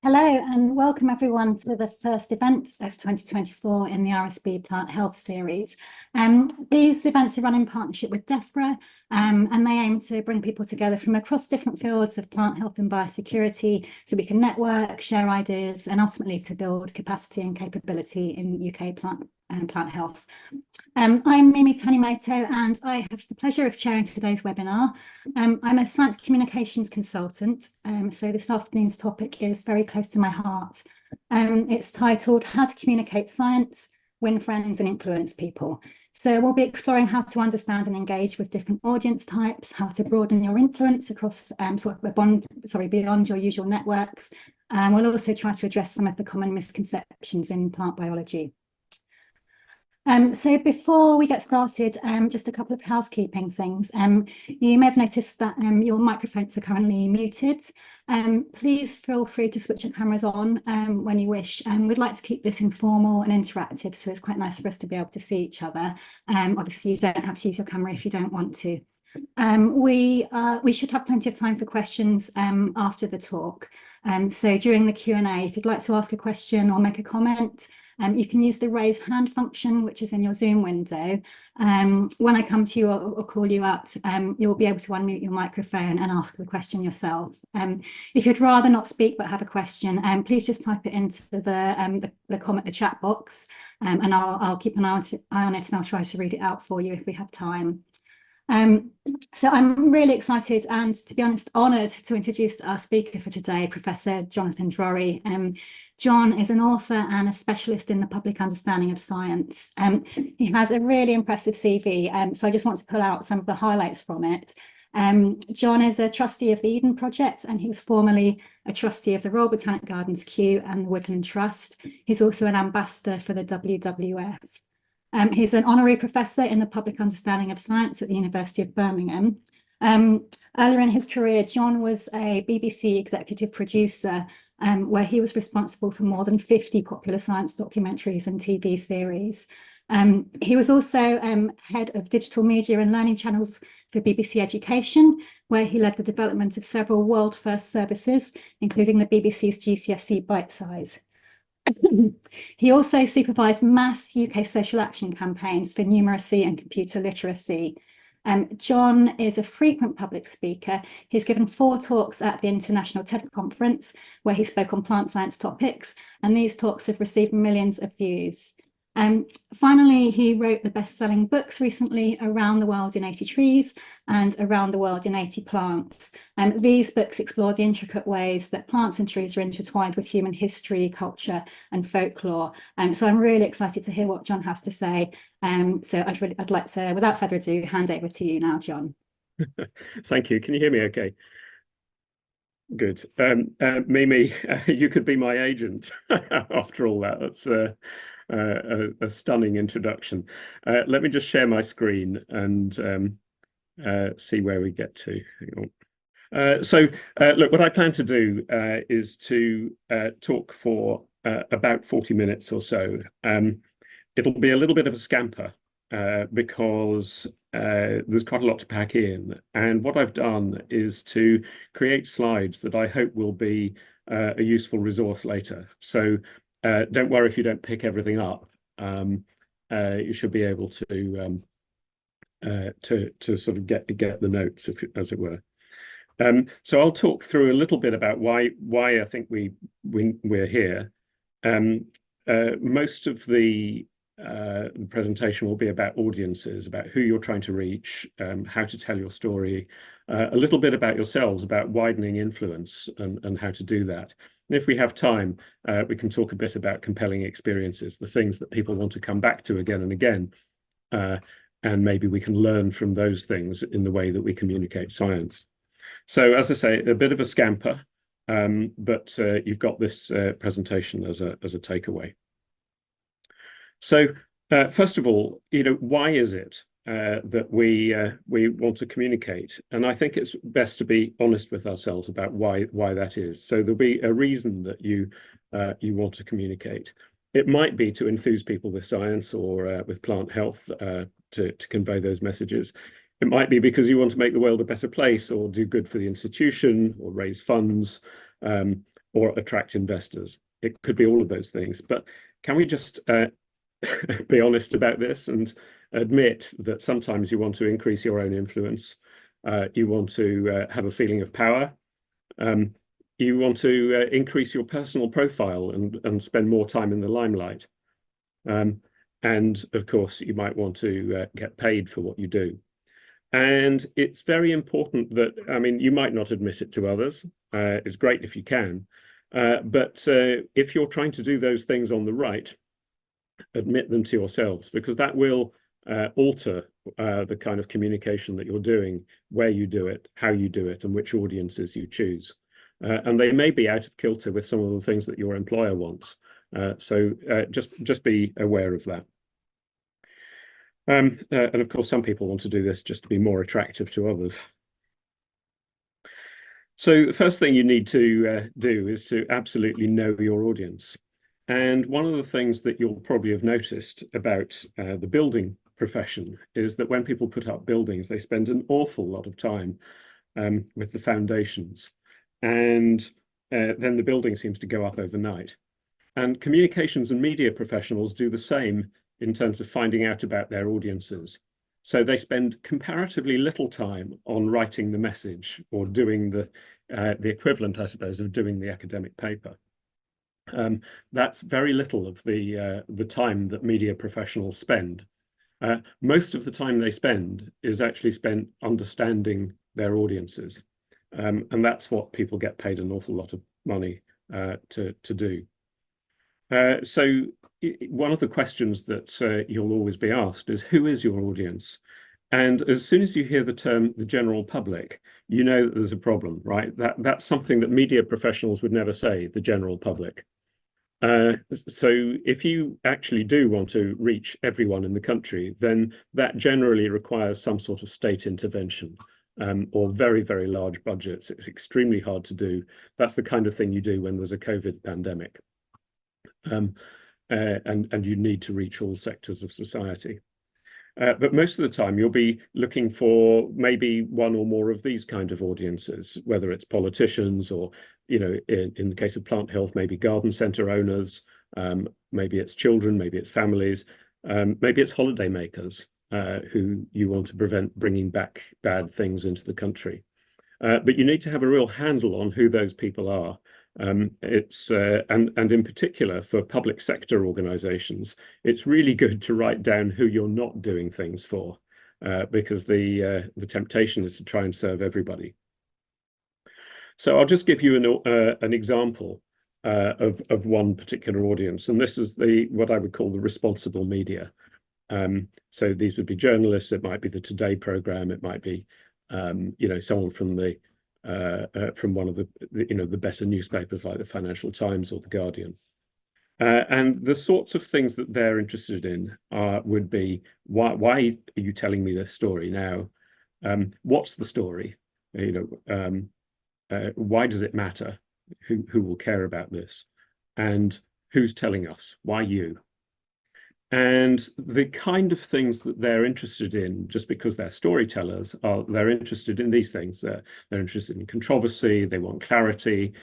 Hello and welcome everyone to the first event of 2024 in the RSB Plant Health Series. These events are run in partnership with Defra and they aim to bring people together from across different fields of plant health and biosecurity so we can network, share ideas and ultimately to build capacity and capability in UK plant health. I'm Mimi Tanimoto and I have the pleasure of chairing today's webinar. I'm a science communications consultant, so this afternoon's topic is very close to my heart. It's titled How to Communicate Science, Win Friends and Influence People. So we'll be exploring how to understand and engage with different audience types, how to broaden your influence across beyond your usual networks. We'll also try to address some of the common misconceptions in plant biology. So before we get started, just a couple of housekeeping things. You may have noticed that your microphones are currently muted. Please feel free to switch your cameras on when you wish. We'd like to keep this informal and interactive, so it's quite nice for us to be able to see each other. Obviously, you don't have to use your camera if you don't want to. We should have plenty of time for questions after the talk. So during the Q&A, if you'd like to ask a question or make a comment, you can use the raise hand function, which is in your Zoom window. When I come to you or call you out, you'll be able to unmute your microphone and ask the question yourself. If you'd rather not speak but have a question, please just type it into the chat box, and I'll keep an eye on it and I'll try to read it out for you if we have time. So I'm really excited and, to be honest, honoured to introduce our speaker for today, Professor Jonathan Drori. John is an author and a specialist in the public understanding of science. He has a really impressive CV, so I just want to pull out some of the highlights from it. John is a trustee of the Eden Project, and he was formerly a trustee of the Royal Botanic Gardens Kew and the Woodland Trust. He's also an ambassador for the WWF. He's an honorary professor in the public understanding of science at the University of Birmingham. Earlier in his career, John was a BBC executive producer, where he was responsible for more than 50 popular science documentaries and TV series. He was also head of digital media and learning channels for BBC Education, where he led the development of several world-first services, including the BBC's GCSE Bite Size. He also supervised mass UK social action campaigns for numeracy and computer literacy. John is a frequent public speaker. He's given 4 talks at the International TED Conference, where he spoke on plant science topics, and these talks have received millions of views. Finally, he wrote the best-selling books recently, Around the World in 80 Trees and Around the World in 80 Plants. These books explore the intricate ways that plants and trees are intertwined with human history, culture and folklore. So I'm really excited to hear what John has to say. So I'd like to, without further ado, hand over to you now, John. Thank you. Can you hear me okay? Good. Mimi, you could be my agent after all that. That's a stunning introduction. Let me just share my screen and see where we get to. Hang on. Look, what I plan to do is to talk for about 40 minutes or so. It'll be a little bit of a scamper because there's quite a lot to pack in. And what I've done is to create slides that I hope will be a useful resource later. So don't worry if you don't pick everything up. You should be able to sort of get the notes, as it were. So I'll talk through a little bit about why I think we're here. Most of the presentation will be about audiences, about who you're trying to reach, how to tell your story, a little bit about yourselves, about widening influence and how to do that. And if we have time, we can talk a bit about compelling experiences, the things that people want to come back to again and again. And maybe we can learn from those things in the way that we communicate science. So as I say, a bit of a scamper, but you've got this presentation as a takeaway. So first of all, why is it that we want to communicate? And I think it's best to be honest with ourselves about why that is. So there'll be a reason that you want to communicate. It might be to enthuse people with science or with plant health, to convey those messages. It might be because you want to make the world a better place or do good for the institution or raise funds, or attract investors. It could be all of those things. But can we just be honest about this and admit that sometimes you want to increase your own influence, you want to have a feeling of power, you want to increase your personal profile and spend more time in the limelight. And of course, you might want to get paid for what you do. And it's very important that, I mean, you might not admit it to others. It's great if you can. But if you're trying to do those things on the right, admit them to yourselves, because that will alter the kind of communication that you're doing, where you do it, how you do it, and which audiences you choose. And they may be out of kilter with some of the things that your employer wants. So just be aware of that. And of course, some people want to do this just to be more attractive to others. So the first thing you need to do is to absolutely know your audience. And one of the things that you'll probably have noticed about the building profession is that when people put up buildings, they spend an awful lot of time with the foundations. And then the building seems to go up overnight. And communications and media professionals do the same in terms of finding out about their audiences. So they spend comparatively little time on writing the message or doing the equivalent, I suppose, of doing the academic paper. That's very little of the time that media professionals spend. Most of the time they spend is actually spent understanding their audiences. And that's what people get paid an awful lot of money to do. So one of the questions that you'll always be asked is, who is your audience? And as soon as you hear the term the general public, you know that there's a problem, right? That's something that media professionals would never say, the general public. So if you actually do want to reach everyone in the country, then that generally requires some sort of state intervention. Or very, very large budgets. It's extremely hard to do. That's the kind of thing you do when there's a COVID pandemic. And you need to reach all sectors of society. But most of the time you'll be looking for maybe one or more of these kind of audiences, whether it's politicians or, you know, in the case of plant health, maybe garden centre owners, maybe it's children, maybe it's families, maybe it's holiday makers who you want to prevent bringing back bad things into the country. But you need to have a real handle on who those people are. And in particular for public sector organizations, it's really good to write down who you're not doing things for, because the temptation is to try and serve everybody. So I'll just give you an example of one particular audience, and this is what I would call the responsible media. So these would be journalists. It might be the Today program. It might be you know, someone from one of the better newspapers like the Financial Times or the Guardian. And the sorts of things that they're interested in would be, why are you telling me this story now? What's the story? You know, why does it matter? Who will care about this? And who's telling us? Why you? And the kind of things that they're interested in, just because they're storytellers, they're interested in these things. They're interested in controversy, they want clarity,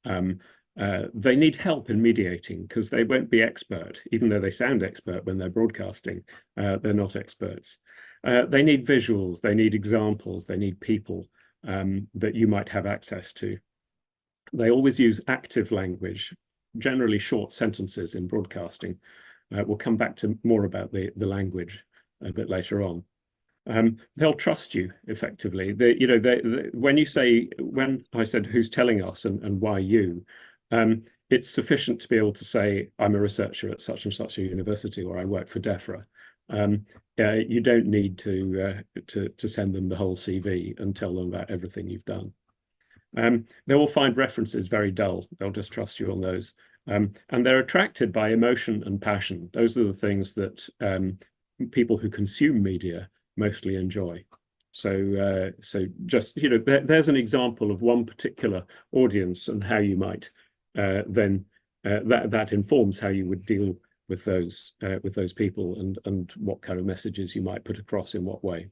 they need help in mediating because they won't be expert, even though they sound expert when they're broadcasting, they're not experts. They need visuals, they need examples, they need people that you might have access to. They always use active language, generally short sentences in broadcasting. We'll come back to more about the language a bit later on. They'll trust you effectively. When I said who's telling us and why you, it's sufficient to be able to say I'm a researcher at such and such a university, or I work for Defra. You don't need to send them the whole CV and tell them about everything you've done. They will find references very dull. They'll just trust you on those. And they're attracted by emotion and passion. Those are the things that people who consume media mostly enjoy. So just, you know, there's an example of one particular audience and how you might then that informs how you would deal with those people and what kind of messages you might put across in what way.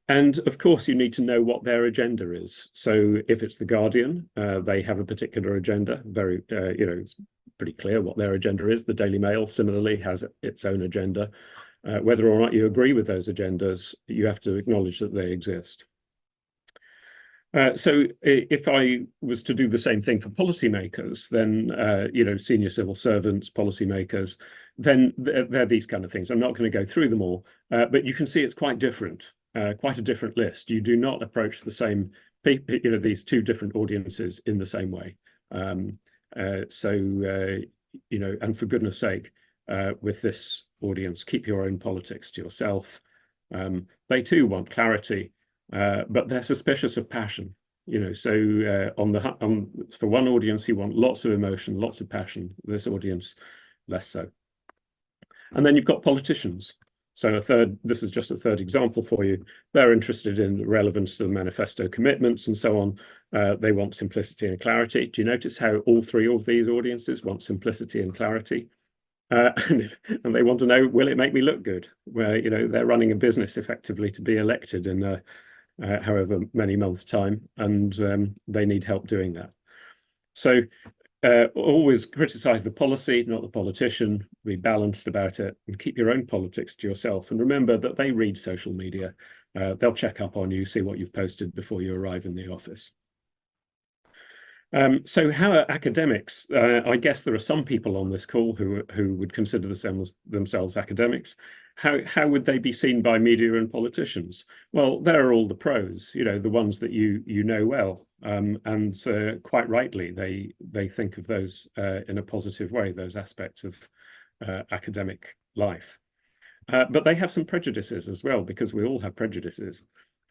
And of course, you need to know what their agenda is. So if it's the Guardian, they have a particular agenda. Very, it's pretty clear what their agenda is. The Daily Mail similarly has its own agenda. Whether or not you agree with those agendas, you have to acknowledge that they exist. So if I was to do the same thing for policymakers, then, senior civil servants, policymakers, then they're these kind of things. I'm not going to go through them all, but you can see it's quite different, quite a different list. You do not approach the same people, these two different audiences in the same way. And for goodness sake, with this audience, keep your own politics to yourself. They too want clarity. But they're suspicious of passion, So for one audience, you want lots of emotion, lots of passion. This audience, less so. And then you've got politicians. So this is just a third example for you. They're interested in relevance to the manifesto commitments and so on. They want simplicity and clarity. Do you notice how all three of these audiences want simplicity and clarity? And they want to know, will it make me look good? Where, they're running a business effectively to be elected in however many months' time, and they need help doing that. So always criticize the policy, not the politician. Be balanced about it, and keep your own politics to yourself. And remember that they read social media. They'll check up on you, see what you've posted before you arrive in the office. So how are academics? I guess there are some people on this call who would consider themselves academics. How would they be seen by media and politicians? Well, there are all the pros, the ones that you know well, and quite rightly they think of those in a positive way, those aspects of academic life. But they have some prejudices as well, because we all have prejudices,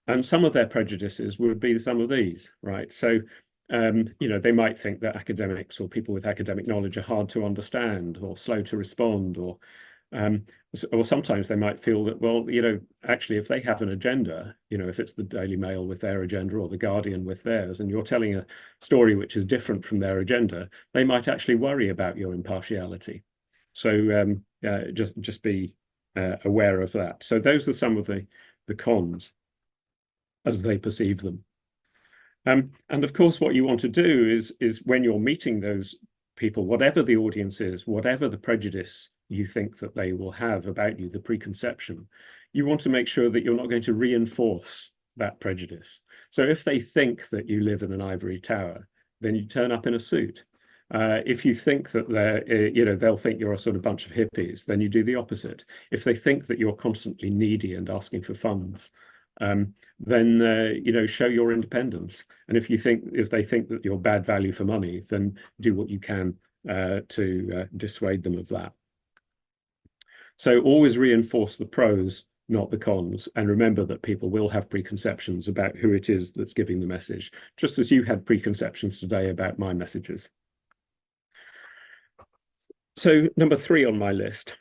and some of their prejudices would be some of these, right? So they might think that academics or people with academic knowledge are hard to understand or slow to respond, or sometimes they might feel that, well, actually, if they have an agenda, if it's the Daily Mail with their agenda or the Guardian with theirs, and you're telling a story which is different from their agenda, they might actually worry about your impartiality. So just be aware of that. So those are some of the cons as they perceive them. And of course, what you want to do is when you're meeting those people, whatever the audience is, whatever the prejudice you think that they will have about you, the preconception, you want to make sure that you're not going to reinforce that prejudice. So if they think that you live in an ivory tower, then you turn up in a suit. If you think that they'll think you're a sort of bunch of hippies, then you do the opposite. If they think that you're constantly needy and asking for funds, then show your independence. And if they think that you're bad value for money, then do what you can to dissuade them of that. So always reinforce the pros, not the cons, and remember that people will have preconceptions about who it is that's giving the message, just as you had preconceptions today about my messages. So number 3 on my list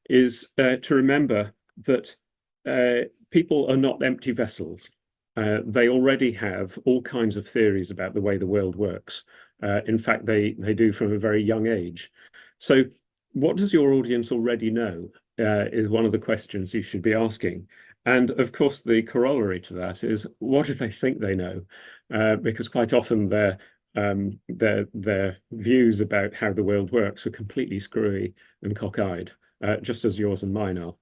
is to remember that people are not empty vessels. They already have all kinds of theories about the way the world works. In fact, they do from a very young age. So what does your audience already know is one of the questions you should be asking. And of course, the corollary to that is, what do they think they know? Because quite often their views about how the world works are completely screwy and cockeyed, just as yours and mine are.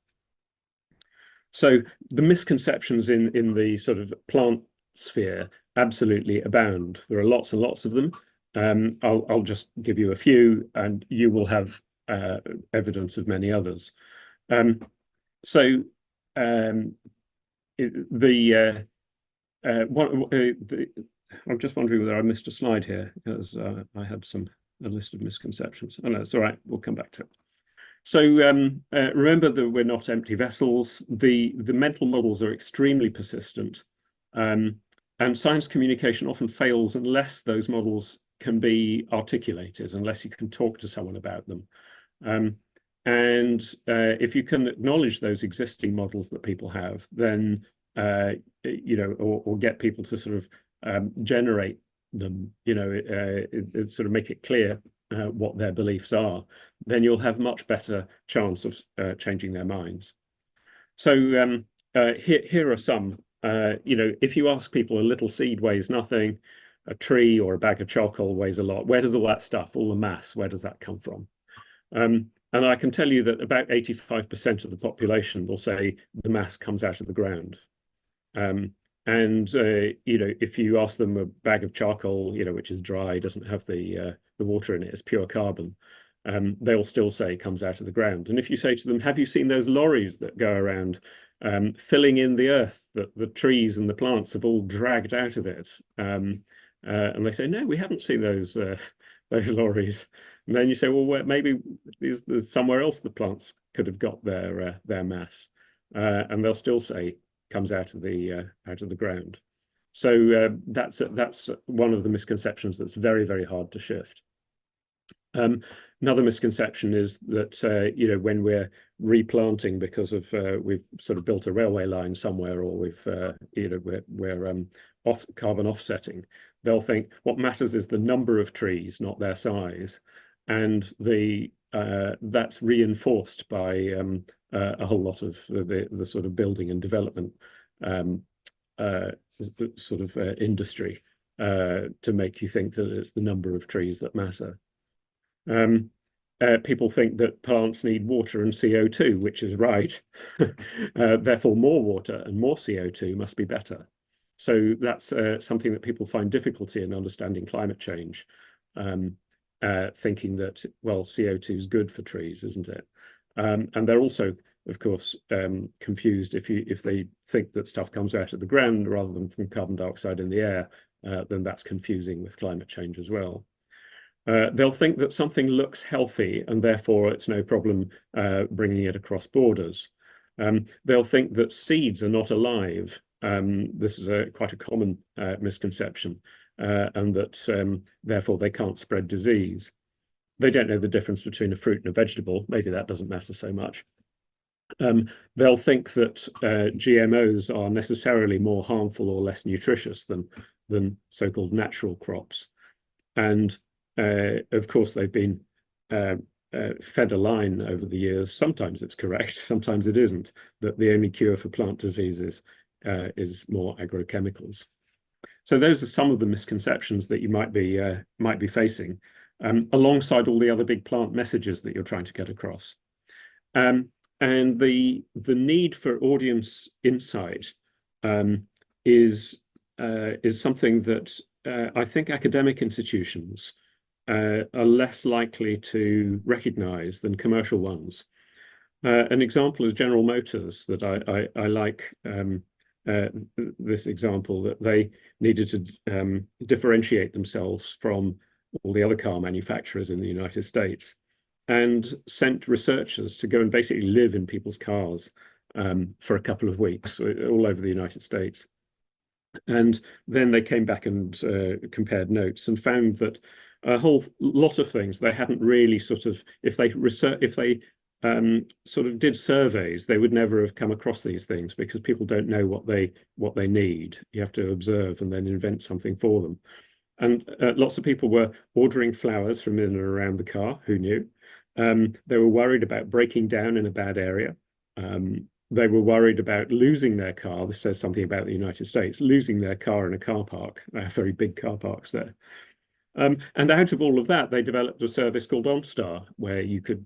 So the misconceptions in the sort of plant sphere absolutely abound. There are lots and lots of them. I'll just give you a few, and you will have evidence of many others. I'm just wondering whether I missed a slide here, because I had a list of misconceptions. Oh no, it's all right. We'll come back to it. So remember that we're not empty vessels. The mental models are extremely persistent, and science communication often fails unless those models can be articulated, unless you can talk to someone about them. If you can acknowledge those existing models that people have, then or get people to sort of generate them, sort of make it clear what their beliefs are, then you'll have much better chance of changing their minds. So here are some. If you ask people, a little seed weighs nothing, a tree or a bag of charcoal weighs a lot. Where does all that stuff, all the mass, where does that come from? And I can tell you that about 85% of the population will say the mass comes out of the ground. If you ask them a bag of charcoal, which is dry, doesn't have the water in it, it's pure carbon, they'll still say it comes out of the ground. And if you say to them, have you seen those lorries that go around filling in the earth that the trees and the plants have all dragged out of it? And they say, no, we haven't seen those lorries. And then you say, well, maybe there's somewhere else the plants could have got their mass, and they'll still say comes out of the ground. So that's one of the misconceptions that's very, very hard to shift. Another misconception is that when we're replanting because of we've sort of built a railway line somewhere, or we're carbon offsetting, they'll think what matters is the number of trees, not their size, and that's reinforced by a whole lot of the sort of building and development industry to make you think that it's the number of trees that matter. People think that plants need water and CO2, which is right. Therefore, more water and more CO2 must be better. So that's something that people find difficulty in understanding climate change, thinking that, well, CO2 is good for trees, isn't it? And they're also, of course, confused if they think that stuff comes out of the ground rather than from carbon dioxide in the air, then that's confusing with climate change as well. They'll think that something looks healthy and therefore it's no problem bringing it across borders. They'll think that seeds are not alive. This is quite a common misconception, and that therefore they can't spread disease. They don't know the difference between a fruit and a vegetable. Maybe that doesn't matter so much. They'll think that GMOs are necessarily more harmful or less nutritious than so-called natural crops. And of course, they've been fed a line over the years. Sometimes it's correct, sometimes it isn't, that the only cure for plant diseases is more agrochemicals. So those are some of the misconceptions that you might be facing, alongside all the other big plant messages that you're trying to get across. And the need for audience insight is something that I think academic institutions are less likely to recognize than commercial ones. An example is General Motors that I like. This example, that they needed to differentiate themselves from all the other car manufacturers in the United States, and sent researchers to go and basically live in people's cars for a couple of weeks all over the United States. And then they came back and compared notes and found that a whole lot of things they hadn't really sort of, if they sort of did surveys, they would never have come across these things, because people don't know what they need. You have to observe and then invent something for them. And lots of people were ordering flowers from in and around the car. Who knew? They were worried about breaking down in a bad area. They were worried about losing their car. This says something about the United States, losing their car in a car park. They have very big car parks there. And out of all of that, they developed a service called OnStar, where you could,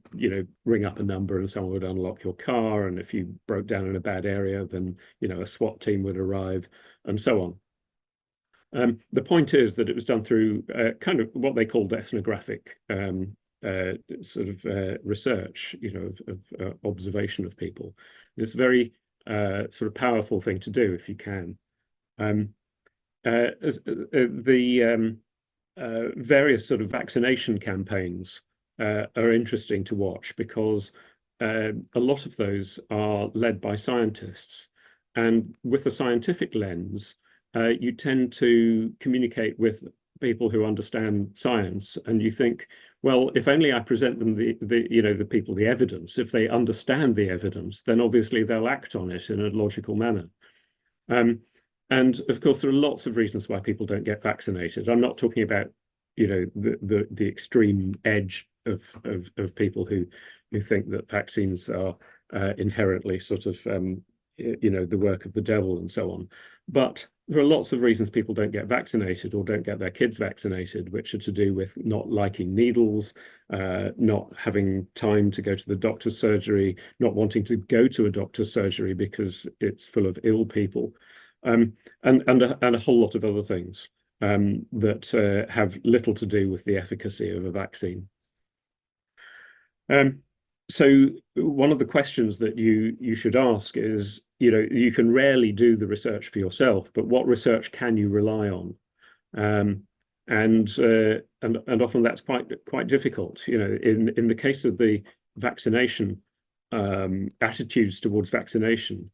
ring up a number and someone would unlock your car. And if you broke down in a bad area, then, a SWAT team would arrive, and so on. The point is that it was done through kind of what they called ethnographic research, of observation of people. It's a very sort of powerful thing to do if you can. Various sort of vaccination campaigns are interesting to watch, because a lot of those are led by scientists, and with a scientific lens, you tend to communicate with people who understand science, and you think, well, if only I present them the people the evidence, if they understand the evidence, then obviously they'll act on it in a logical manner. And of course, there are lots of reasons why people don't get vaccinated. I'm not talking about, the extreme edge of people who think that vaccines are inherently sort of, the work of the devil and so on. But there are lots of reasons people don't get vaccinated or don't get their kids vaccinated, which are to do with not liking needles, not having time to go to the doctor's surgery, not wanting to go to a doctor's surgery because it's full of ill people, and a whole lot of other things that have little to do with the efficacy of a vaccine. So one of the questions that you should ask is, you can rarely do the research for yourself, but what research can you rely on? And often that's quite difficult. In the case of the vaccination, attitudes towards vaccination,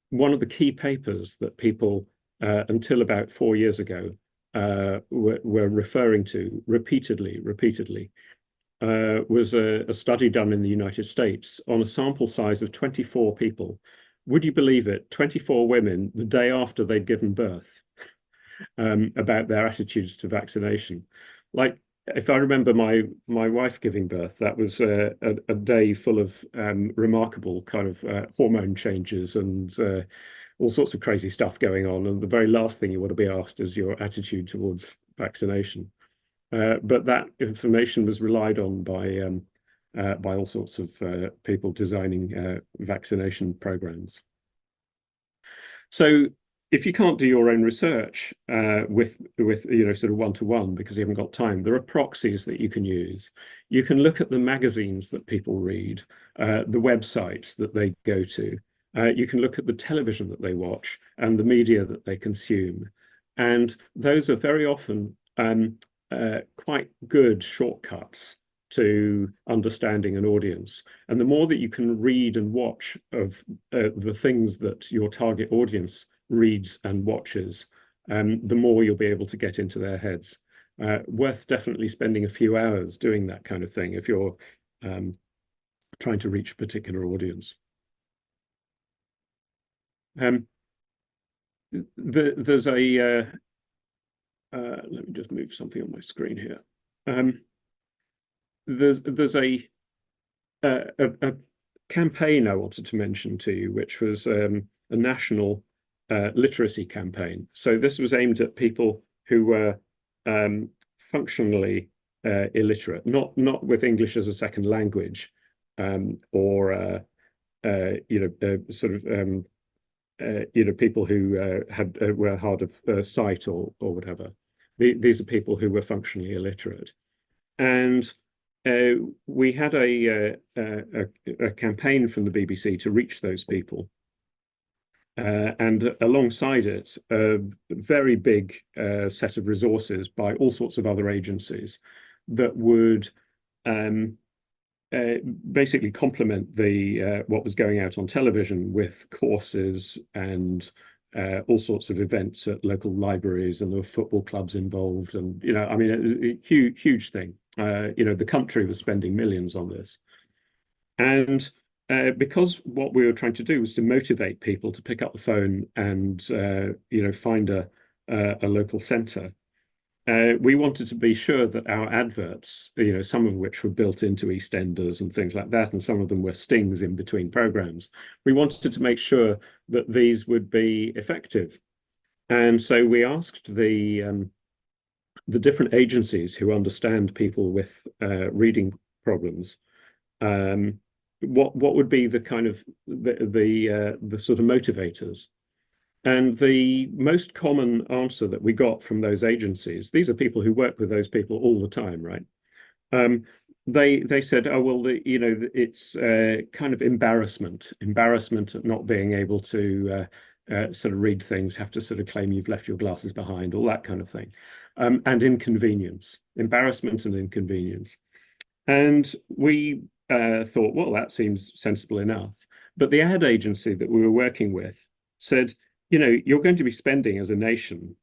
one of the key papers that people until about 4 years ago were referring to repeatedly was a study done in the United States on a sample size of 24 people. Would you believe it? 24 women the day after they'd given birth, about their attitudes to vaccination. Like, if I remember my wife giving birth, that was a day full of remarkable kind of hormone changes and all sorts of crazy stuff going on. And the very last thing you want to be asked is your attitude towards vaccination. But that information was relied on by all sorts of people designing vaccination programs. So if you can't do your own research with sort of one-to-one because you haven't got time, there are proxies that you can use. You can look at the magazines that people read, the websites that they go to. You can look at the television that they watch and the media that they consume. And those are very often quite good shortcuts to understanding an audience. And the more that you can read and watch of the things that your target audience reads and watches, the more you'll be able to get into their heads. Worth definitely spending a few hours doing that kind of thing if you're trying to reach a particular audience. There's a let me just move something on my screen here. There's a campaign I wanted to mention to you, which was a national literacy campaign. So this was aimed at people who were functionally illiterate, not with English as a second language, or people who were hard of sight or whatever. These are people who were functionally illiterate, and we had a campaign from the BBC to reach those people, and alongside it, a very big set of resources by all sorts of other agencies that would basically complement the what was going out on television with courses and all sorts of events at local libraries, and there were football clubs involved, and I mean, it was a huge thing. The country was spending millions on this, and because what we were trying to do was to motivate people to pick up the phone and find a local centre. We wanted to be sure that our adverts, some of which were built into EastEnders and things like that, and some of them were stings in between programs. We wanted to make sure that these would be effective. And so we asked the different agencies who understand people with reading problems, what would be the kind of the sort of motivators. And the most common answer that we got from those agencies, these are people who work with those people all the time, right? They said, oh, well, it's kind of embarrassment at not being able to sort of read things, have to sort of claim you've left your glasses behind, all that kind of thing. And inconvenience, embarrassment and inconvenience. And we thought, well, that seems sensible enough. But the ad agency that we were working with said, you're going to be spending as a nation,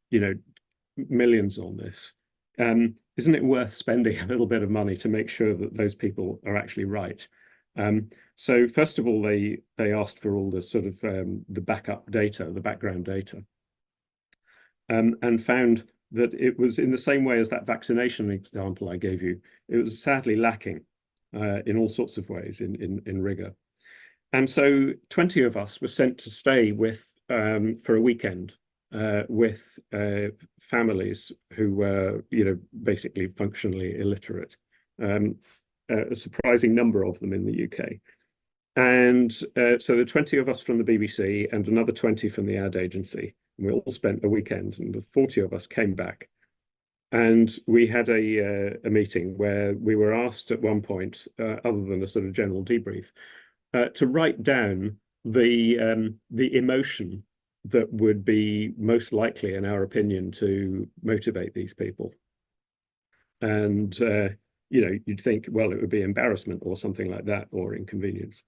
millions on this. Isn't it worth spending a little bit of money to make sure that those people are actually right? So first of all, they asked for all the sort of the backup data, the background data, and found that it was in the same way as that vaccination example I gave you. It was sadly lacking in all sorts of ways in rigor. And so 20 of us were sent to stay with for a weekend with families who were, basically functionally illiterate. A surprising number of them in the UK. And so the 20 of us from the BBC and another 20 from the ad agency, and we all spent a weekend, and the 40 of us came back. And we had a meeting where we were asked at one point, other than a sort of general debrief, to write down the emotion that would be most likely, in our opinion, to motivate these people. And you'd think, well, it would be embarrassment or something like that, or inconvenience.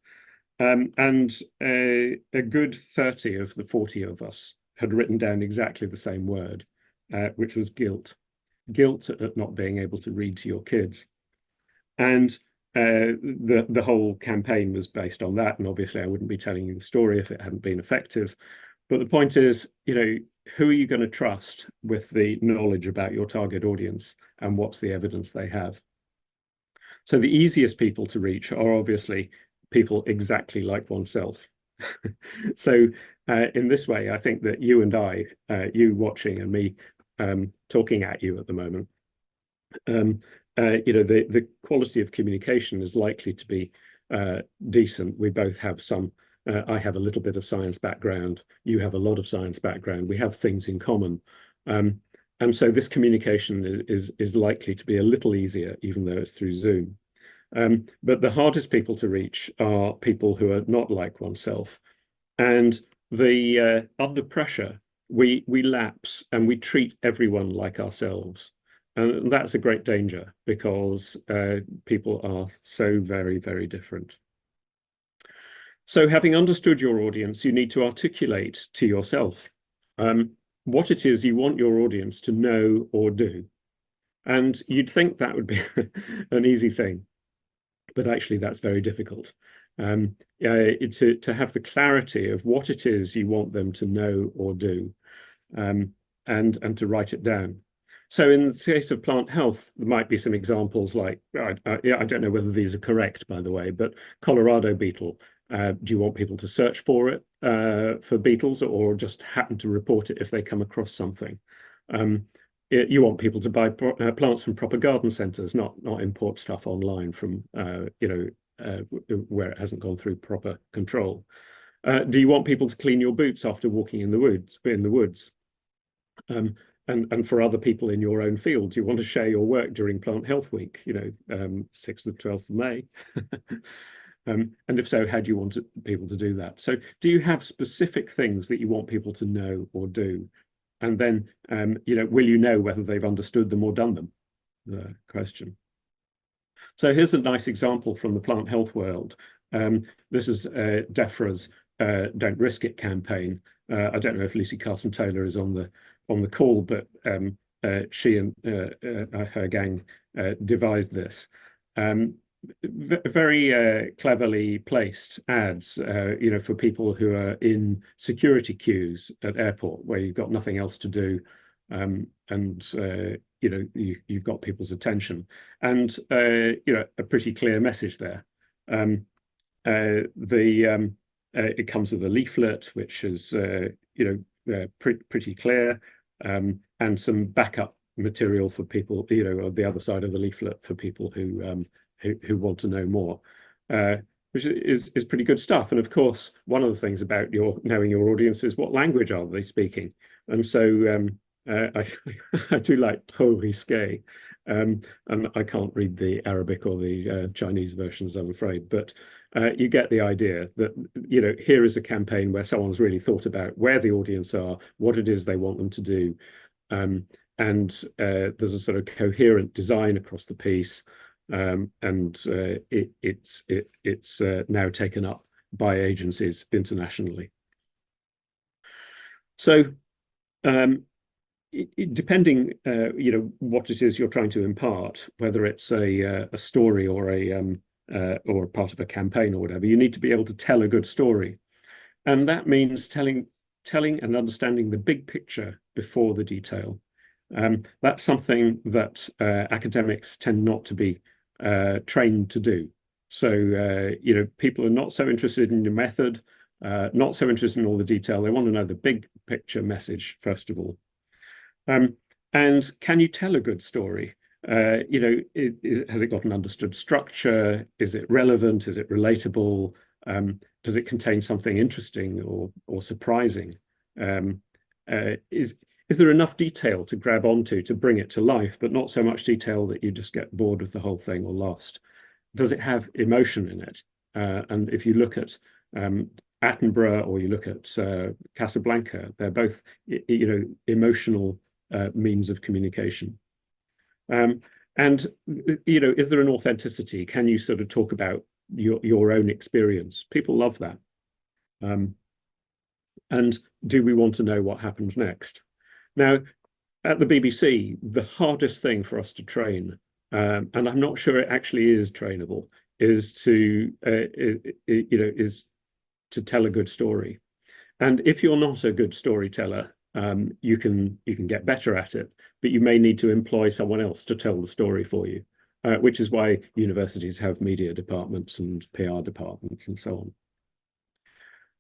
And a good 30 of the 40 of us had written down exactly the same word, which was guilt. Guilt at not being able to read to your kids. And the whole campaign was based on that. And obviously, I wouldn't be telling you the story if it hadn't been effective. But the point is, who are you going to trust with the knowledge about your target audience and what's the evidence they have? So the easiest people to reach are obviously people exactly like oneself. So in this way, I think that you and I, you watching and me talking at you at the moment, the quality of communication is likely to be decent. We both have some, I have a little bit of science background, you have a lot of science background, we have things in common. And so this communication is likely to be a little easier, even though it's through Zoom. But the hardest people to reach are people who are not like oneself. And under pressure, we lapse and we treat everyone like ourselves. And that's a great danger because people are so very, very different. So having understood your audience, you need to articulate to yourself what it is you want your audience to know or do. And you'd think that would be an easy thing, but actually that's very difficult. To have the clarity of what it is you want them to know or do, and to write it down. So in the case of plant health, there might be some examples like, I don't know whether these are correct, by the way, but Colorado beetle. Do you want people to search for it, for beetles, or just happen to report it if they come across something? You want people to buy plants from proper garden centres, not import stuff online from, where it hasn't gone through proper control. Do you want people to clean your boots after walking in the woods? And for other people in your own field, do you want to share your work during Plant Health Week, 6th to 12th of May? And if so, how do you want people to do that? So do you have specific things that you want people to know or do? And then, will you know whether they've understood them or done them? The question. So here's a nice example from the plant health world. This is Defra's Don't Risk It campaign. I don't know if Lucy Carson-Taylor is on the call, but she and her gang devised this. Very cleverly placed ads, for people who are in security queues at airport where you've got nothing else to do, and you've got people's attention, and a pretty clear message there. It comes with a leaflet which is pretty clear, and some backup material for people, on the other side of the leaflet for people who want to know more, which is pretty good stuff. And of course, one of the things about knowing your audience is what language are they speaking. And so I do like trop risqué, and I can't read the Arabic or the Chinese versions, I'm afraid, but you get the idea that here is a campaign where someone's really thought about where the audience are, what it is they want them to do, and there's a sort of coherent design across the piece. And it's now taken up by agencies internationally. So depending, what it is you're trying to impart, whether it's a story or a part of a campaign or whatever, you need to be able to tell a good story, and that means telling and understanding the big picture before the detail. That's something that academics tend not to be trained to do. So, people are not so interested in your method, not so interested in all the detail. They want to know the big picture message, first of all. And can you tell a good story? Has it got an understood structure? Is it relevant? Is it relatable? Does it contain something interesting or surprising? Is there enough detail to grab onto to bring it to life, but not so much detail that you just get bored with the whole thing or lost? Does it have emotion in it? And if you look at Attenborough or you look at Casablanca, they're both, emotional means of communication. And is there an authenticity? Can you sort of talk about your own experience? People love that. And do we want to know what happens next? Now, at the BBC, the hardest thing for us to train, and I'm not sure it actually is trainable, is to tell a good story. And if you're not a good storyteller, you can get better at it, but you may need to employ someone else to tell the story for you, which is why universities have media departments and PR departments and so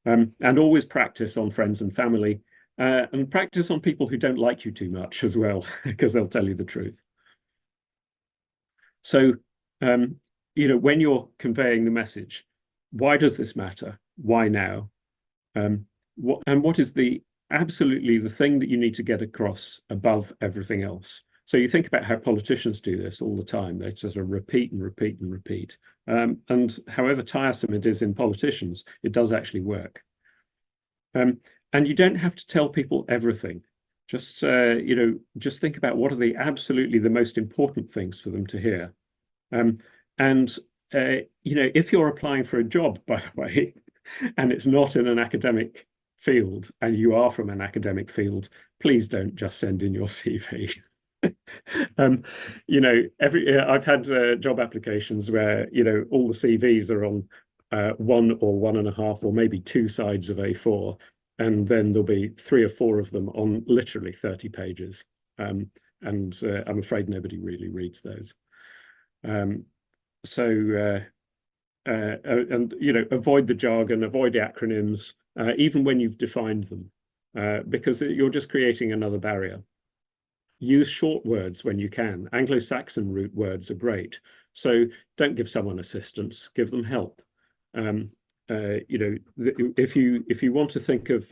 on. And always practice on friends and family, and practice on people who don't like you too much as well, because they'll tell you the truth. So, when you're conveying the message, why does this matter? Why now? What is absolutely the thing that you need to get across above everything else? So you think about how politicians do this all the time. They sort of repeat and repeat and repeat. And however tiresome it is in politicians, it does actually work. And you don't have to tell people everything. Just think about what are absolutely the most important things for them to hear. If you're applying for a job, by the way, and it's not in an academic field, and you are from an academic field, please don't just send in your CV. I've had job applications where all the CVs are on 1 or 1.5 or maybe 2 sides of A4, and then there'll be 3 or 4 of them on literally 30 pages. And I'm afraid nobody really reads those. And avoid the jargon, avoid the acronyms, even when you've defined them, because you're just creating another barrier. Use short words when you can. Anglo-Saxon root words are great. So don't give someone assistance, give them help. If you want to think of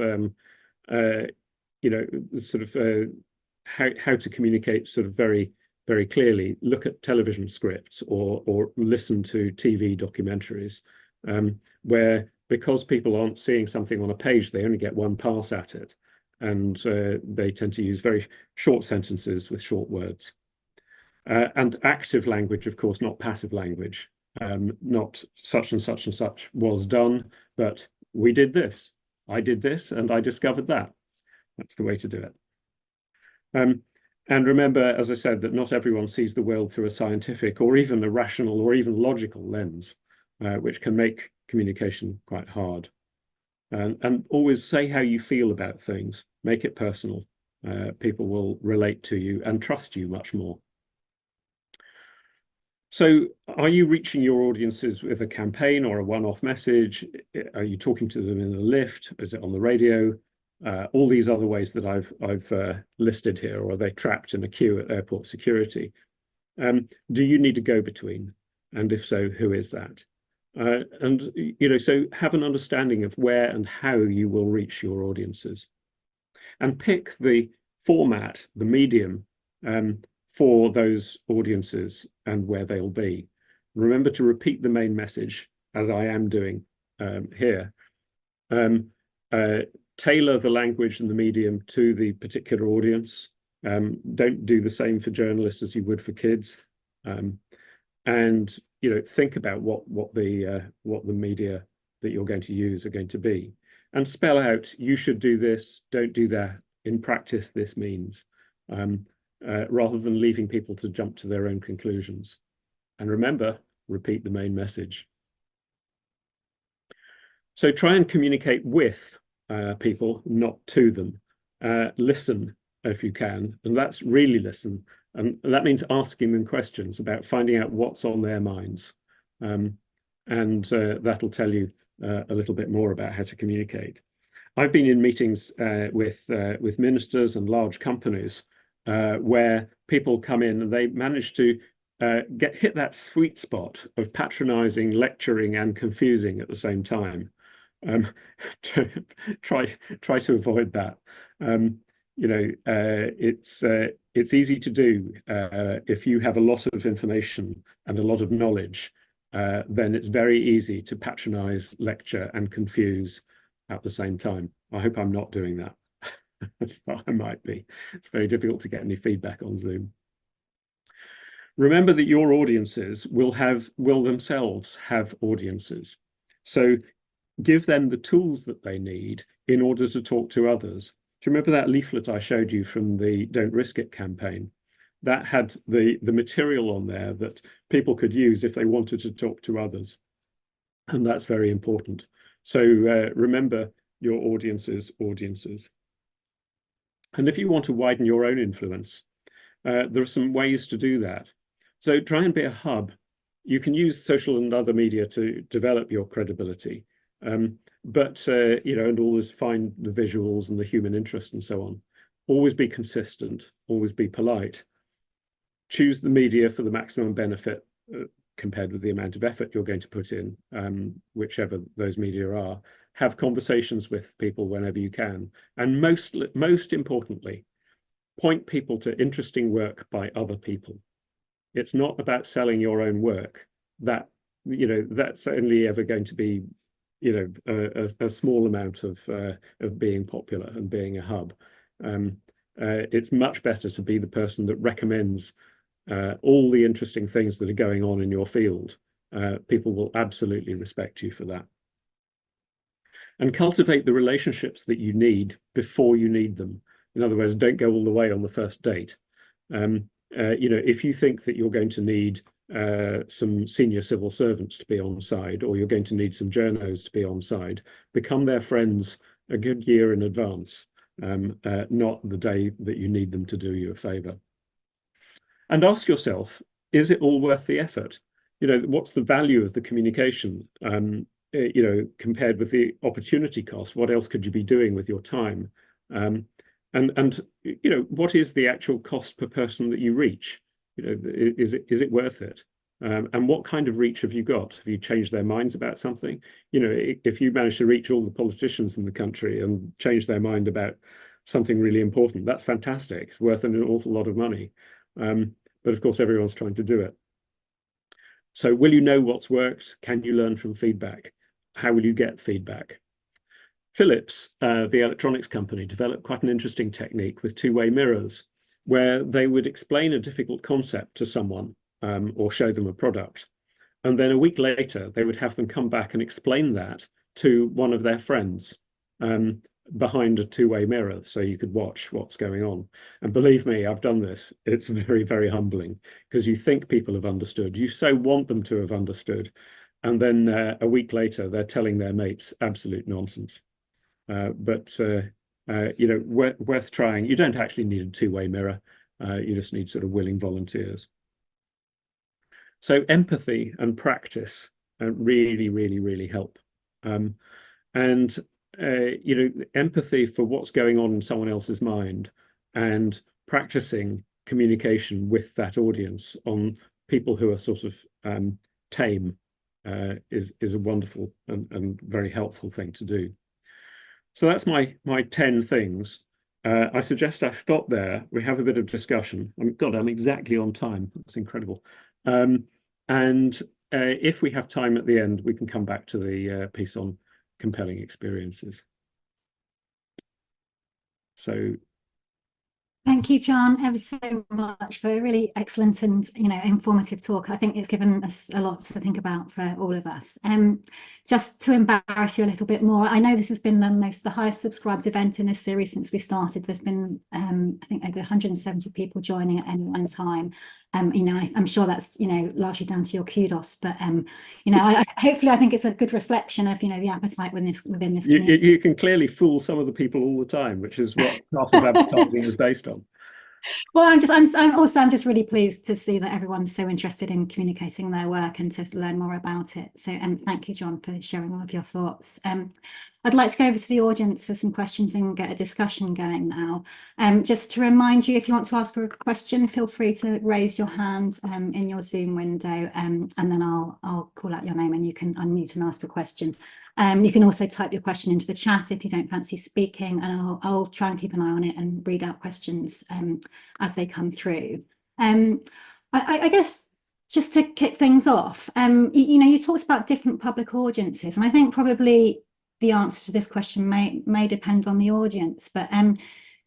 how to communicate sort of very, very clearly, look at television scripts or listen to TV documentaries, where, because people aren't seeing something on a page, they only get one pass at it. And they tend to use very short sentences with short words. And active language, of course, not passive language. Not such and such and such was done, but we did this. I did this and I discovered that. That's the way to do it. And remember, as I said, that not everyone sees the world through a scientific or even a rational or even logical lens, which can make communication quite hard. And always say how you feel about things. Make it personal. People will relate to you and trust you much more. So are you reaching your audiences with a campaign or a one-off message? Are you talking to them in a lift? Is it on the radio? All these other ways that I've listed here, or are they trapped in a queue at airport security? Do you need a go-between? And if so, who is that? So have an understanding of where and how you will reach your audiences, and pick the format, the medium, for those audiences and where they'll be. Remember to repeat the main message, as I am doing here. Tailor the language and the medium to the particular audience. Don't do the same for journalists as you would for kids. And think about what the media that you're going to use are going to be, and spell out, you should do this, don't do that. In practice, this means, rather than leaving people to jump to their own conclusions. And remember, repeat the main message. So try and communicate with people, not to them. Listen if you can, and that's really listen. And that means asking them questions about finding out what's on their minds. and that'll tell you a little bit more about how to communicate. I've been in meetings with ministers and large companies where people come in and they manage to hit that sweet spot of patronizing, lecturing, and confusing at the same time. Try to avoid that. It's easy to do if you have a lot of information and a lot of knowledge. Then it's very easy to patronize, lecture, and confuse at the same time. I hope I'm not doing that. But I might be. It's very difficult to get any feedback on Zoom. Remember that your audiences will themselves have audiences. So give them the tools that they need in order to talk to others. Do you remember that leaflet I showed you from the Don't Risk It campaign? That had the material on there that people could use if they wanted to talk to others. And that's very important. So remember your audience's audiences. And if you want to widen your own influence, there are some ways to do that. So try and be a hub. You can use social and other media to develop your credibility. But and always find the visuals and the human interest and so on. Always be consistent, always be polite. Choose the media for the maximum benefit compared with the amount of effort you're going to put in, whichever those media are. Have conversations with people whenever you can. And most importantly, point people to interesting work by other people. It's not about selling your own work. That's only ever going to be a small amount of being popular and being a hub. It's much better to be the person that recommends all the interesting things that are going on in your field. People will absolutely respect you for that. And cultivate the relationships that you need before you need them. In other words, don't go all the way on the first date. If you think that you're going to need some senior civil servants to be on side, or you're going to need some journos to be on side, become their friends a good year in advance, not the day that you need them to do you a favor. And ask yourself, is it all worth the effort? What's the value of the communication? Compared with the opportunity cost, what else could you be doing with your time? And what is the actual cost per person that you reach? Is it worth it? And what kind of reach have you got? Have you changed their minds about something? If you manage to reach all the politicians in the country and change their mind about something really important, that's fantastic. It's worth an awful lot of money. But of course, everyone's trying to do it. So will you know what's worked? Can you learn from feedback? How will you get feedback? Philips, the electronics company, developed quite an interesting technique with two-way mirrors, where they would explain a difficult concept to someone or show them a product. And then a week later, they would have them come back and explain that to one of their friends behind a two-way mirror, so you could watch what's going on. And believe me, I've done this. It's very, very humbling, because you think people have understood. You so want them to have understood. And then a week later, they're telling their mates absolute nonsense. But worth trying. You don't actually need a two-way mirror. You just need sort of willing volunteers. So empathy and practice really, really, really help. Empathy for what's going on in someone else's mind, and practicing communication with that audience on people who are sort of tame is a wonderful and very helpful thing to do. So that's my 10 things. I suggest I stop there. We have a bit of discussion. God, I'm exactly on time. That's incredible. If we have time at the end, we can come back to the piece on compelling experiences. So thank you, John, ever so much for a really excellent and informative talk. I think it's given us a lot to think about for all of us. Just to embarrass you a little bit more, I know this has been the highest subscribed event in this series since we started. There's been I think over 170 people joining at any one time. I'm sure that's largely down to your kudos, but hopefully I think it's a good reflection of the appetite within this community. You can clearly fool some of the people all the time, which is what half of advertising is based on. Well, I'm just really pleased to see that everyone's so interested in communicating their work and to learn more about it. So, thank you, John, for sharing all of your thoughts. I'd like to go over to the audience for some questions and get a discussion going now. Just to remind you, if you want to ask a question, feel free to raise your hand in your Zoom window, and then I'll call out your name and you can unmute and ask the question. You can also type your question into the chat if you don't fancy speaking, and I'll try and keep an eye on it and read out questions as they come through. I guess just to kick things off, you talked about different public audiences, and I think probably the answer to this question may depend on the audience, but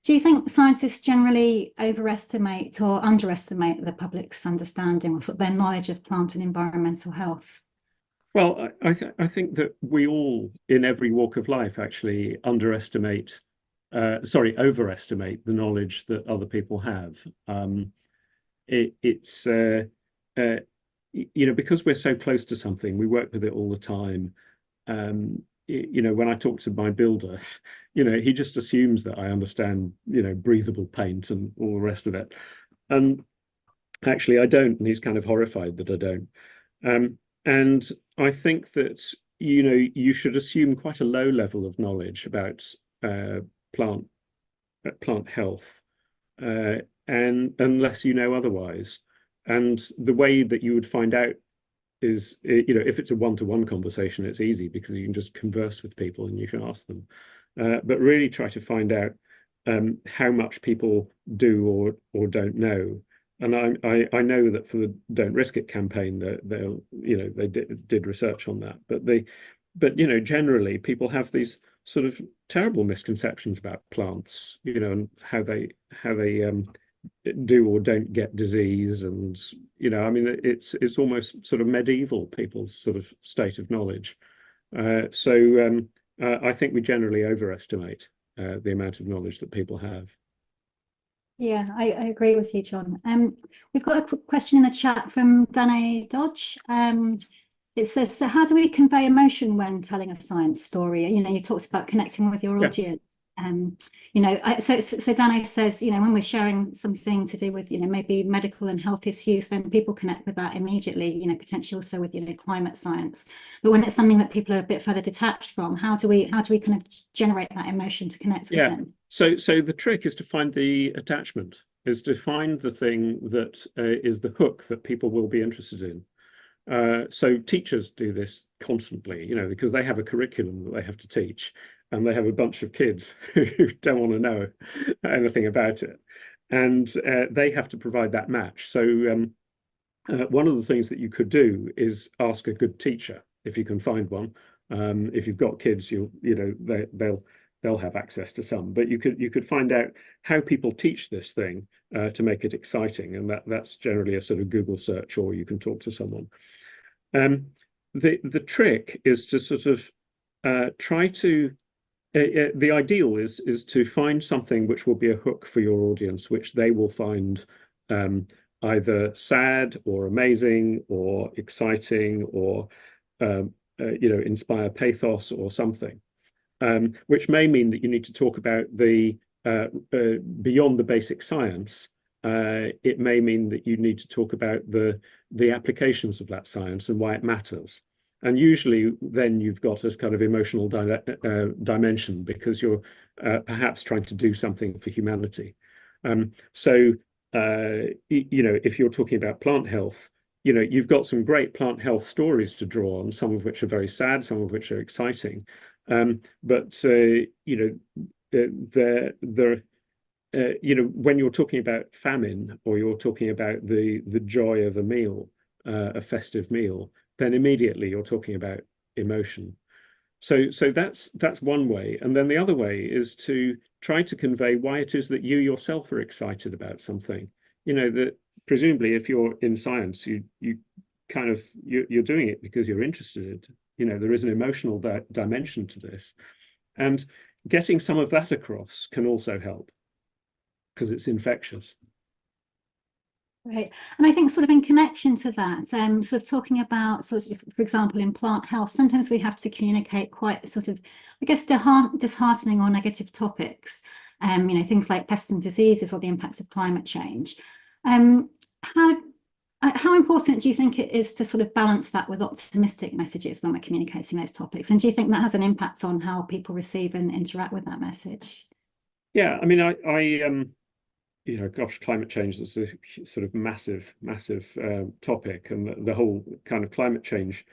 do you think scientists generally overestimate or underestimate the public's understanding or sort of their knowledge of plant and environmental health? Well, I think that we all, in every walk of life, actually overestimate the knowledge that other people have. It's because we're so close to something, we work with it all the time. When I talk to my builder, he just assumes that I understand, breathable paint and all the rest of it. And actually, I don't, and he's kind of horrified that I don't. And I think that, you should assume quite a low level of knowledge about plant health, and unless you know otherwise. And the way that you would find out is, if it's a one-to-one conversation, it's easy because you can just converse with people and you can ask them. But really try to find out how much people do or don't know. And I know that for the Don't Risk It campaign, that they did research on that. But generally people have these sort of terrible misconceptions about plants, and how they do or don't get disease, and it's almost sort of medieval, people's sort of state of knowledge. So I think we generally overestimate the amount of knowledge that people have. Yeah, I agree with you, John. We've got a question in the chat from Danae Dodge. It says, so how do we convey emotion when telling a science story? You talked about connecting with your audience. So Danae says, when we're sharing something to do with, maybe medical and health issues, then people connect with that immediately, potentially also with, climate science. But when it's something that people are a bit further detached from, how do we kind of generate that emotion to connect with them? So the trick is to find the attachment, is to find the thing that is the hook that people will be interested in. So teachers do this constantly, because they have a curriculum that they have to teach, and they have a bunch of kids who don't want to know anything about it, and they have to provide that match. So one of the things that you could do is ask a good teacher, if you can find one. If you've got kids, they'll have access to some, but you could find out how people teach this thing to make it exciting, and that's generally a sort of Google search, or you can talk to someone. The trick is to sort of try to the ideal is to find something which will be a hook for your audience, which they will find either sad or amazing or exciting, or inspire pathos or something. Which may mean that you need to talk about the beyond the basic science. It may mean that you need to talk about the applications of that science and why it matters. And usually then you've got this kind of emotional dimension, because you're perhaps trying to do something for humanity. If you're talking about plant health, you've got some great plant health stories to draw on, some of which are very sad, some of which are exciting. But when you're talking about famine, or you're talking about the joy of a meal, a festive meal, then immediately you're talking about emotion. So that's one way. And then the other way is to try to convey why it is that you yourself are excited about something. That presumably if you're in science, you're doing it because you're interested. There is an emotional dimension to this, and getting some of that across can also help, because it's infectious. Right. And I think sort of in connection to that, sort of talking about sort of, for example, in plant health, sometimes we have to communicate quite sort of, I guess, disheartening or negative topics. things like pests and diseases or the impacts of climate change. How important do you think it is to sort of balance that with optimistic messages when we're communicating those topics? And do you think that has an impact on how people receive and interact with that message? Yeah, I mean, gosh, climate change is a sort of massive topic, and the whole kind of climate change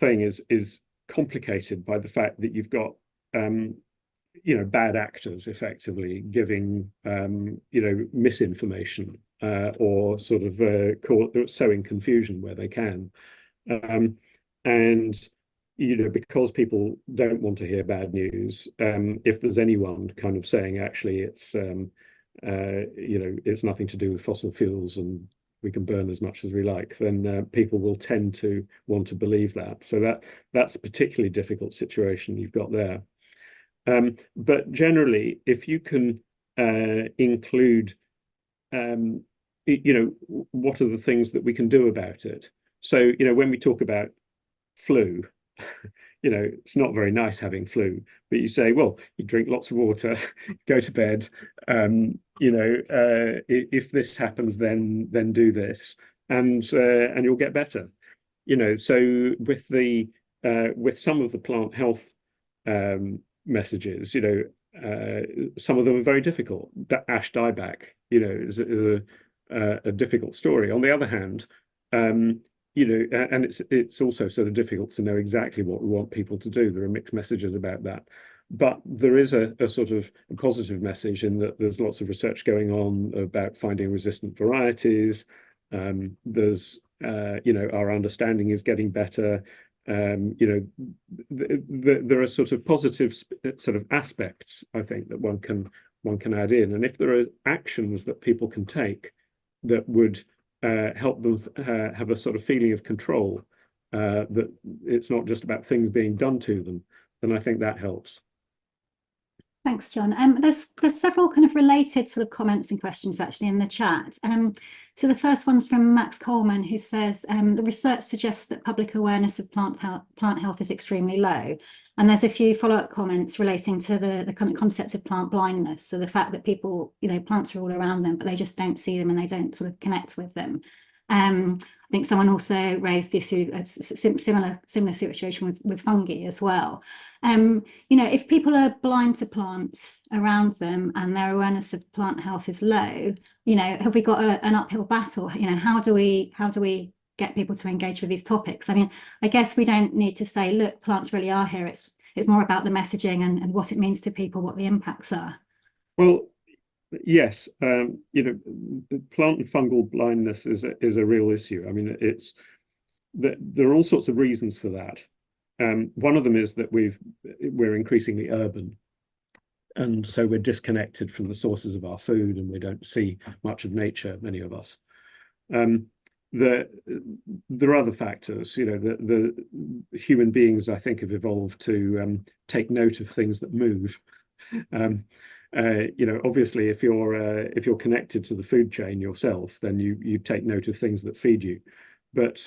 thing is complicated by the fact that you've got bad actors effectively giving misinformation or sort of sowing confusion where they can, and because people don't want to hear bad news, if there's anyone kind of saying actually it's it's nothing to do with fossil fuels and we can burn as much as we like, then people will tend to want to believe that. So that's a particularly difficult situation you've got there. But generally, if you can include, what are the things that we can do about it? So, when we talk about flu, it's not very nice having flu, but you say, well, you drink lots of water, go to bed. If this happens, then do this, and you'll get better. So with some of the plant health messages, some of them are very difficult. Ash dieback, is a difficult story. On the other hand, and it's also sort of difficult to know exactly what we want people to do. There are mixed messages about that. But there is a sort of a positive message in that there's lots of research going on about finding resistant varieties. There's, our understanding is getting better. There are sort of positive sort of aspects, I think, that one can add in. And if there are actions that people can take that would help them have a sort of feeling of control, that it's not just about things being done to them, then I think that helps. Thanks, John. There's several kind of related sort of comments and questions actually in the chat. So the first one's from Max Coleman, who says the research suggests that public awareness of plant health is extremely low. And there's a few follow-up comments relating to the kind of concept of plant blindness. So the fact that people, plants are all around them, but they just don't see them and they don't sort of connect with them. I think someone also raised the issue of similar situation with fungi as well. If people are blind to plants around them and their awareness of plant health is low, have we got an uphill battle? How do we get people to engage with these topics? I mean, I guess we don't need to say, look, plants really are here. It's more about the messaging and what it means to people, what the impacts are. Well, yes, plant and fungal blindness is a real issue. I mean, there are all sorts of reasons for that. One of them is that we're increasingly urban, and so we're disconnected from the sources of our food, and we don't see much of nature, many of us. There are other factors. The human beings, I think, have evolved to take note of things that move. Obviously, if you're connected to the food chain yourself, then you take note of things that feed you. But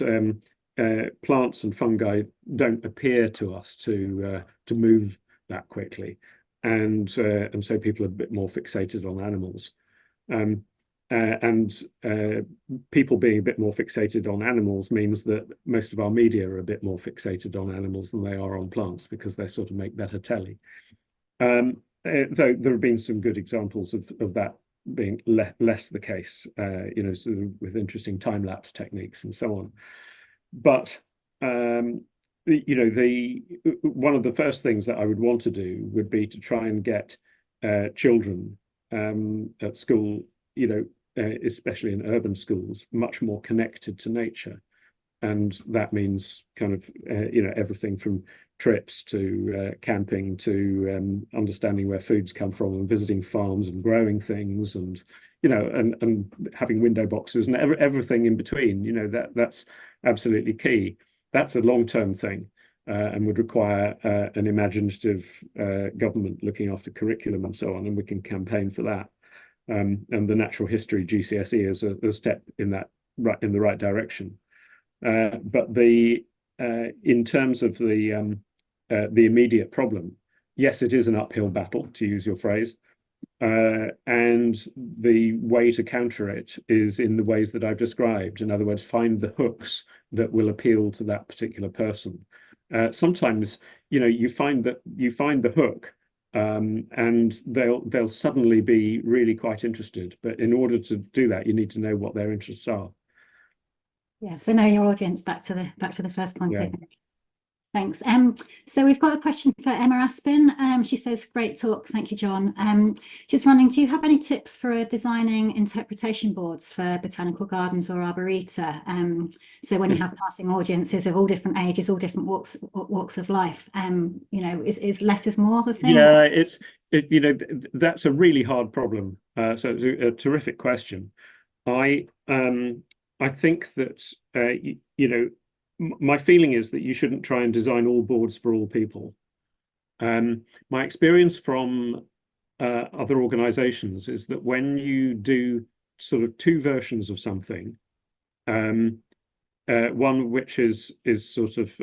plants and fungi don't appear to us to move that quickly, and so people are a bit more fixated on animals. People being a bit more fixated on animals means that most of our media are a bit more fixated on animals than they are on plants, because they sort of make better telly. Though there have been some good examples of that being less the case, sort of with interesting time-lapse techniques and so on. But one of the first things that I would want to do would be to try and get children at school, especially in urban schools, much more connected to nature. And that means kind of, everything from trips to camping to understanding where foods come from and visiting farms and growing things and, and having window boxes and everything in between. That's absolutely key. That's a long-term thing and would require an imaginative government looking after curriculum and so on, and we can campaign for that. And the natural history GCSE is a step in the right direction. But in terms of the immediate problem, yes, it is an uphill battle, to use your phrase. And the way to counter it is in the ways that I've described. In other words, find the hooks that will appeal to that particular person. Sometimes, you find the hook, and they'll suddenly be really quite interested. But in order to do that, you need to know what their interests are. Yeah, so know your audience, back to the first point, I Yeah. think. Thanks. So we've got a question for Emma Aspin. She says, great talk. Thank you, John. She's wondering, do you have any tips for designing interpretation boards for botanical gardens or arboreta? So when you have passing audiences of all different ages, all different walks of life, is less is more the thing? Yeah, that's a really hard problem. So it's a terrific question. I think that my feeling is that you shouldn't try and design all boards for all people. My experience from other organizations is that when you do sort of two versions of something, one which is sort of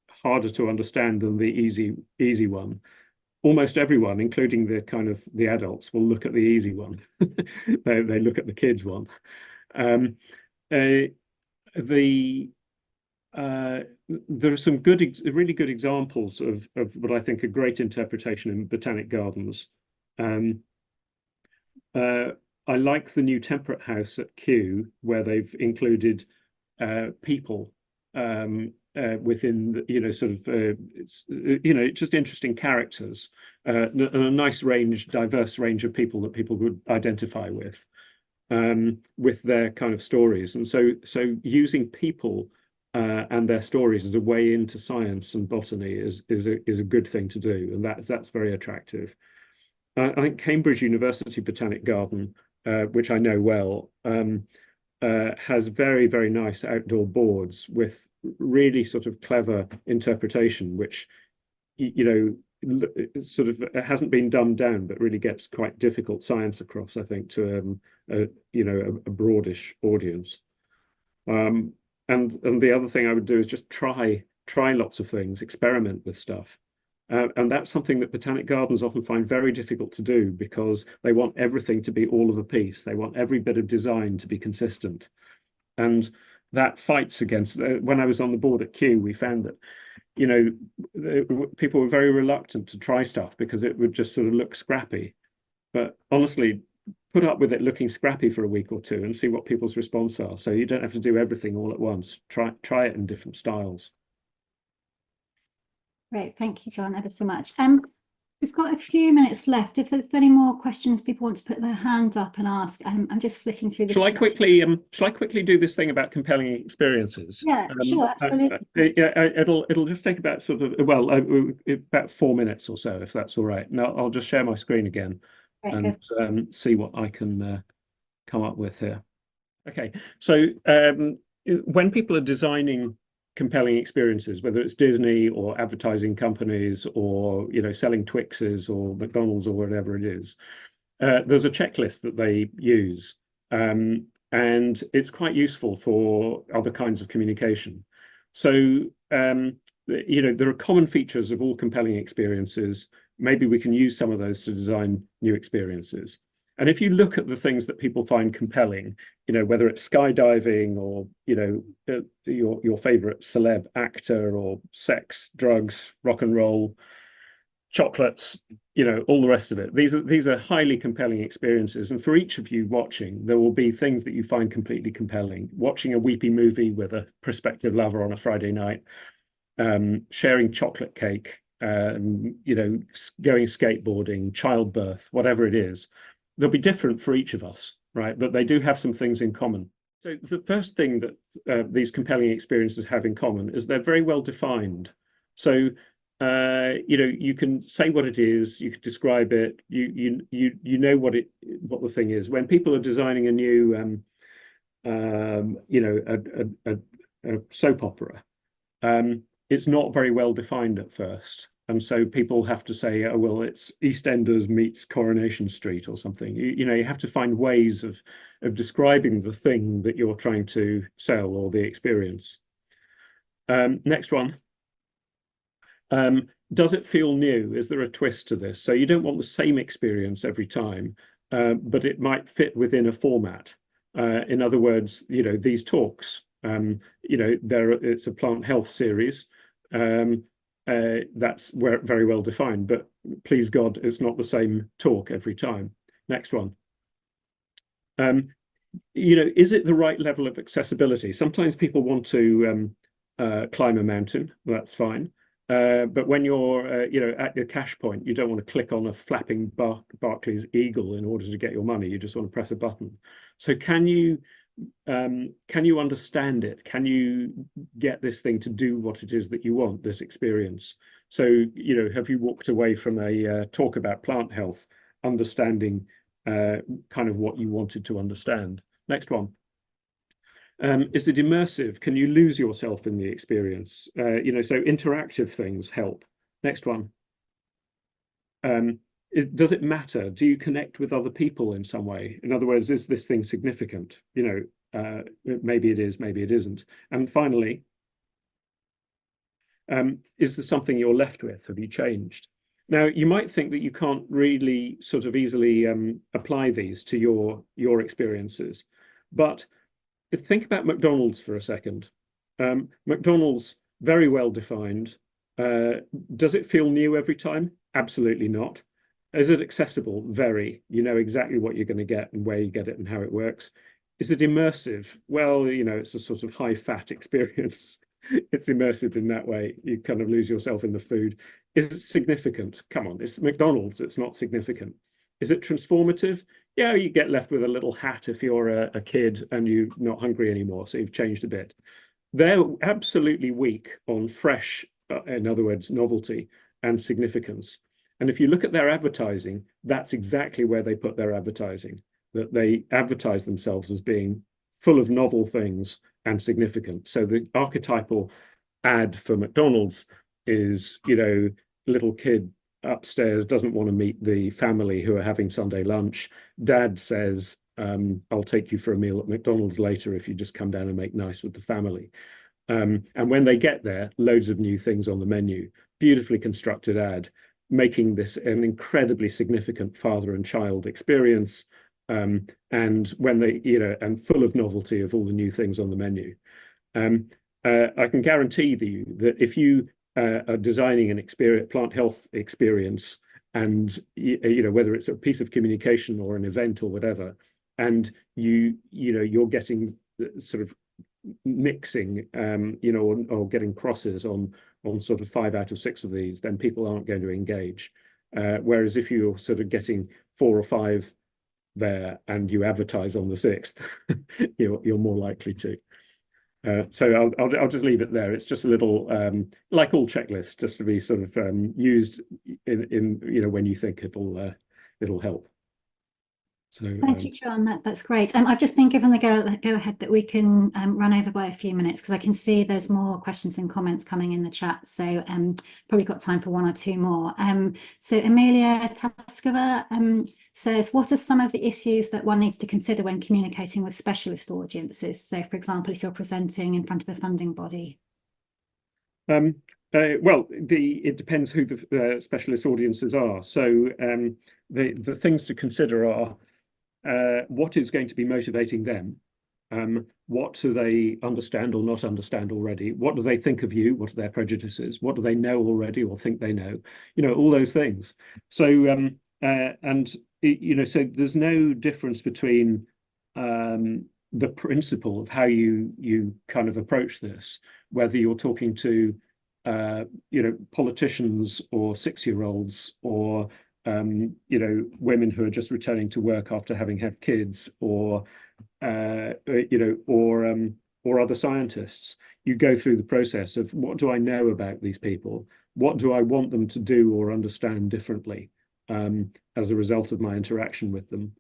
harder to understand than the easy one, almost everyone, including the adults, will look at the easy one. They look at the kids one. There are some really good examples of what I think are great interpretation in botanic gardens. I like the new Temperate House at Kew, where they've included people within it's just interesting characters, and a nice diverse range of people that people would identify with their kind of stories. And so using people and their stories as a way into science and botany is a good thing to do, and that's very attractive. I think Cambridge University Botanic Garden, which I know well, has very, very nice outdoor boards with really sort of clever interpretation, which sort of it hasn't been dumbed down, but really gets quite difficult science across, I think, to a broadish audience. And the other thing I would do is just try lots of things, experiment with stuff. And that's something that botanic gardens often find very difficult to do, because they want everything to be all of a piece. They want every bit of design to be consistent. And that fights against, when I was on the board at Kew, we found that, people were very reluctant to try stuff because it would just sort of look scrappy. But honestly, put up with it looking scrappy for a week or two and see what people's response are. So you don't have to do everything all at once. Try it in different styles. Great, thank you, John, ever so much. We've got a few minutes left. If there's any more questions people want to put their hand up and ask, I'm just flicking through the Shall I chat. shall I quickly do this thing about compelling experiences? Yeah, sure, absolutely. It'll just take about about 4 minutes or so, if that's all right. Now I'll just share my screen again Great, and see what I can come up with here. Okay, so when people are designing compelling experiences, whether it's Disney or advertising companies or selling Twixes or McDonald's or whatever it is, there's a checklist that they use, and it's quite useful for other kinds of communication. So there are common features of all compelling experiences. Maybe we can use some of those to design new experiences. And if you look at the things that people find compelling, whether it's skydiving or your favorite celeb actor, or sex, drugs, rock and roll, chocolates, all the rest of it. These are highly compelling experiences. And for each of you watching, there will be things that you find completely compelling. Watching a weepy movie with a prospective lover on a Friday night, sharing chocolate cake, going skateboarding, childbirth, whatever it is. They'll be different for each of us, right? But they do have some things in common. So the first thing that these compelling experiences have in common is they're very well defined. So you can say what it is, you can describe it, you know what the thing is. When people are designing a new a soap opera, it's not very well defined at first. And so people have to say, oh, well, it's EastEnders meets Coronation Street or something. You have to find ways of describing the thing that you're trying to sell or the experience. Next one. does it feel new? Is there a twist to this? So you don't want the same experience every time, but it might fit within a format. In other words, these talks, it's a plant health series. That's very well defined, but please God, it's not the same talk every time. Next one. Is it the right level of accessibility? Sometimes people want to climb a mountain. Well, that's fine. But when you're, at your cash point, you don't want to click on a flapping Barclays Eagle in order to get your money. You just want to press a button. So can you understand it? Can you get this thing to do what it is that you want, this experience? So, have you walked away from a talk about plant health, understanding kind of what you wanted to understand? Next one. Is it immersive? Can you lose yourself in the experience? So interactive things help. Next one. Does it matter? Do you connect with other people in some way? In other words, is this thing significant? Maybe it is, maybe it isn't. And finally, is there something you're left with? Have you changed? Now, you might think that you can't really sort of easily apply these to your experiences, but think about McDonald's for a second. McDonald's, very well defined. Does it feel new every time? Absolutely not. Is it accessible? Very. You know exactly what you're going to get and where you get it and how it works. Is it immersive? Well, it's a sort of high-fat experience. It's immersive in that way. You kind of lose yourself in the food. Is it significant? Come on, it's McDonald's. It's not significant. Is it transformative? Yeah, you get left with a little hat if you're a kid and you're not hungry anymore, so you've changed a bit. They're absolutely weak on fresh, in other words, novelty and significance. And if you look at their advertising, that's exactly where they put their advertising, that they advertise themselves as being full of novel things and significant. So the archetypal ad for McDonald's is, little kid upstairs doesn't want to meet the family who are having Sunday lunch. Dad says, I'll take you for a meal at McDonald's later if you just come down and make nice with the family. And when they get there, loads of new things on the menu, beautifully constructed ad, making this an incredibly significant father and child experience. And when they, and full of novelty of all the new things on the menu. I can guarantee you that if you are designing an plant health experience, and whether it's a piece of communication or an event or whatever, and you're getting sort of mixing, or getting crosses on sort of 5 out of 6 of these, then people aren't going to engage. Whereas if you're sort of getting 4 or 5 there and you advertise on the 6th, you're more likely to. So I'll just leave it there. It's just a little, like all checklists, just to be sort of used in when you think it'll help. So thank you, John. That's great. I've just been given the go ahead that we can run over by a few minutes, because I can see there's more questions and comments coming in the chat. So probably got time for 1 or 2 more. So Amelia Taskova says, what are some of the issues that one needs to consider when communicating with specialist audiences? So, for example, if you're presenting in front of a funding body. Well, it depends who the specialist audiences are. So the things to consider are, what is going to be motivating them? What do they understand or not understand already? What do they think of you? What are their prejudices? What do they know already or think they know? All those things. So so there's no difference between the principle of how you kind of approach this, whether you're talking to politicians or 6-year-olds or women who are just returning to work after having had kids, or or other scientists. You go through the process of, what do I know about these people? What do I want them to do or understand differently as a result of my interaction with them?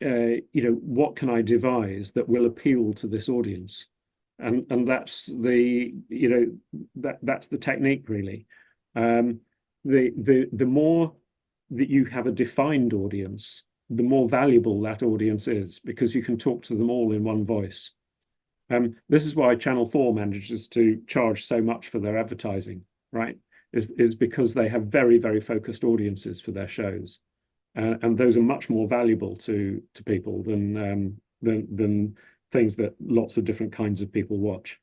What can I devise that will appeal to this audience? And that's the that's the technique, really. The more that you have a defined audience, the more valuable that audience is, because you can talk to them all in one voice. This is why Channel 4 manages to charge so much for their advertising, right? Is because they have very, very focused audiences for their shows. And those are much more valuable to people than things that lots of different kinds of people watch.